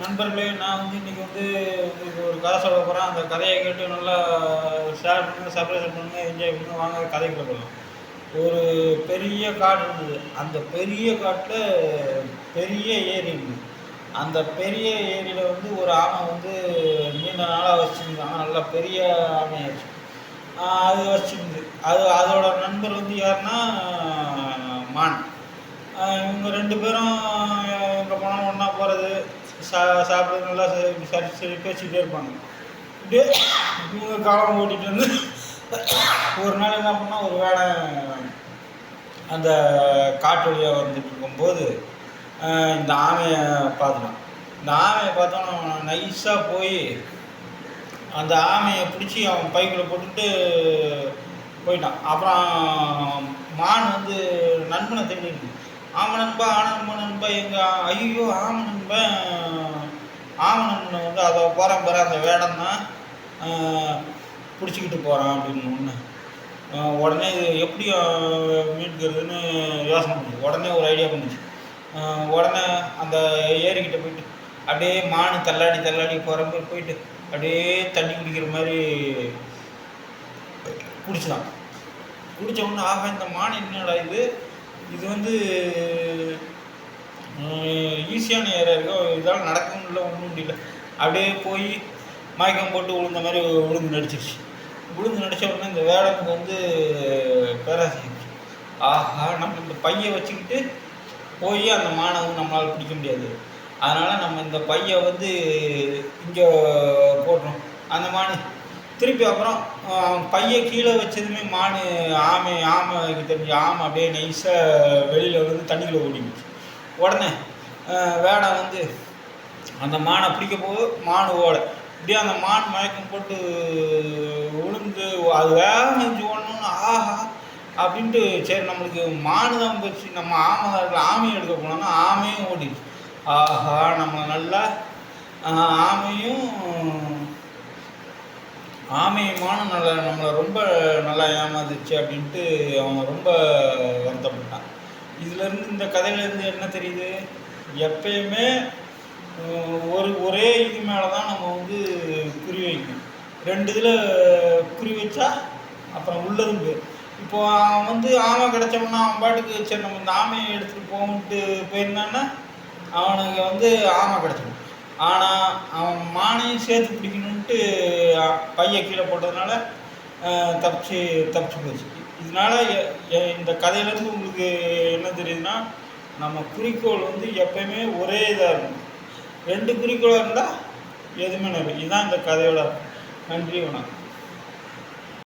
நண்பர்களே, நான் வந்து இன்றைக்கி வந்து உங்களுக்கு ஒரு கதை சொல்ல போகிறேன். அந்த கதையை கேட்டு நல்லா ஷேர் பண்ணுங்கள், சப்ஸ்கிரைப் பண்ணுங்கள், என்ஜாய் பண்ணுங்கள். வாங்க கதைக்குள்ள போகலாம். ஒரு பெரிய காடு இருந்தது. அந்த பெரிய காட்டில் பெரிய ஏரி இருக்குது. அந்த பெரிய ஏரியில் வந்து ஒரு ஆமை வந்து நீண்ட நாளாக வச்சுருந்தாங்க. நல்லா பெரிய ஆமையாச்சு. அது வச்சுருந்து அதோட நண்பர் வந்து யாருன்னா மான். இவங்க 2 பேரும் எங்கே போனாலும் ஒன்றா போகிறது, சாப்பிட்றது, நல்லா சரி பேசிக்கிட்டே இருப்பாங்க. இப்படியே இவங்க காலம் ஓட்டிகிட்டு வந்து ஒரு நாள் என்ன பண்ணால், ஒரு வேளை அந்த காட்டு வழியாக வந்துட்டு இருக்கும்போது இந்த ஆமையை பார்த்துட்டான். இந்த ஆமையை பார்த்தோன்னா நைஸாக போய் அந்த ஆமையை பிடிச்சி அவன் பைக்குள்ளே போட்டுட்டு போயிட்டான். அப்புறம் மான் வந்து நண்பனை தேடிட்டு, ஆமை நண்பா நண்பா எங்கள் ஐயோ ஆமை நண்பனை வந்து அதை போகிறான் பாரு, அந்த வேடம் தான் பிடிச்சிக்கிட்டு போகிறான் அப்படின்னு ஒன்று. உடனே இது எப்படி மீட்கிறதுன்னு யோசனை பண்ணுச்சு. உடனே ஒரு ஐடியா பண்ணுச்சு. உடனே அந்த ஏரிக்கிட்ட போயிட்டு அப்படியே மான் தள்ளாடி போகிற மாதிரி போயிட்டு அப்படியே தண்ணி குடிக்கிற மாதிரி குடிச்சிடான். குடித்த உடனே ஆக இந்த மான் என்னடா இது வந்து ஈஸியான ஏரியா இருக்கோ, இதெல்லாம் நடக்கவும் இல்லை, ஒன்றும் முடியல. அப்படியே போய் மயக்கம் போட்டு விழுந்த மாதிரி விழுந்து நடிச்சிருச்சு. விழுந்து நடித்த உடனே இந்த வேடனுக்கு வந்து பேராசைச்சு. ஆஹா, நம்ம இந்த பையை வச்சுக்கிட்டு போய் அந்த மானை வந்து நம்மளால் பிடிக்க முடியாது. அதனால் நம்ம இந்த பையை வந்து இங்கே போடுறோம். அந்த மான் திருப்பி அப்புறம் பையை கீழே வச்சதுமே ஆமைக்கு தெரிஞ்ச ஆமை அப்படியே நைஸாக வெளியில் வந்து தண்ணிக்குள்ளே ஓடிடுச்சு. உடனே வேடம் வந்து அந்த மானை பிடிக்க போது மான் ஓட இப்படியே அந்த மான் மயக்கம் போட்டு விழுந்து அது வேகம் செஞ்சு ஓடணும்னு ஆஹா அப்படின்ட்டு, சரி நம்மளுக்கு மானு தான் போச்சு, நம்ம ஆமையை எடுக்க போனோம்னா ஆமையும் ஓடிடுச்சு. ஆஹா, நம்ம நல்லா ஆமையுமானும் நல்லா நம்மளை ரொம்ப நல்லா ஏமாந்துச்சு அப்படின்ட்டு அவன் ரொம்ப வருத்தப்பட்டான். இதுலேருந்து இந்த கதையிலேருந்து என்ன தெரியுது, எப்பயுமே ஒரே இது மேலே தான் நம்ம வந்து குறி வைக்கணும். 2 இதில் குறி வச்சா அப்புறம் உள்ளதும் போய். இப்போது அவன் வந்து ஆமை கிடச்சோம்னா அவன் பாட்டுக்கு சரி நம்ம இந்த ஆமையை எடுத்துகிட்டு போகணுன்ட்டு போயிருந்தான்னா அவனுக்கு வந்து ஆமை கிடச்சிடும். ஆனால் அவன் மானையும் சேர்த்து பிடிக்கணுன்ட்டு பையை கீழே போட்டதுனால தப்பிச்சு போச்சு. இதனால் இந்த கதையிலேருந்து உங்களுக்கு என்ன தெரியுதுன்னா, நம்ம குறிக்கோள் வந்து எப்பயுமே ஒரே இதாக இருக்கும். 2 குறிக்கோளாக இருந்தால் எதுவுமே நிறைய. இதுதான் இந்த கதையோட. நன்றி, வணக்கம்.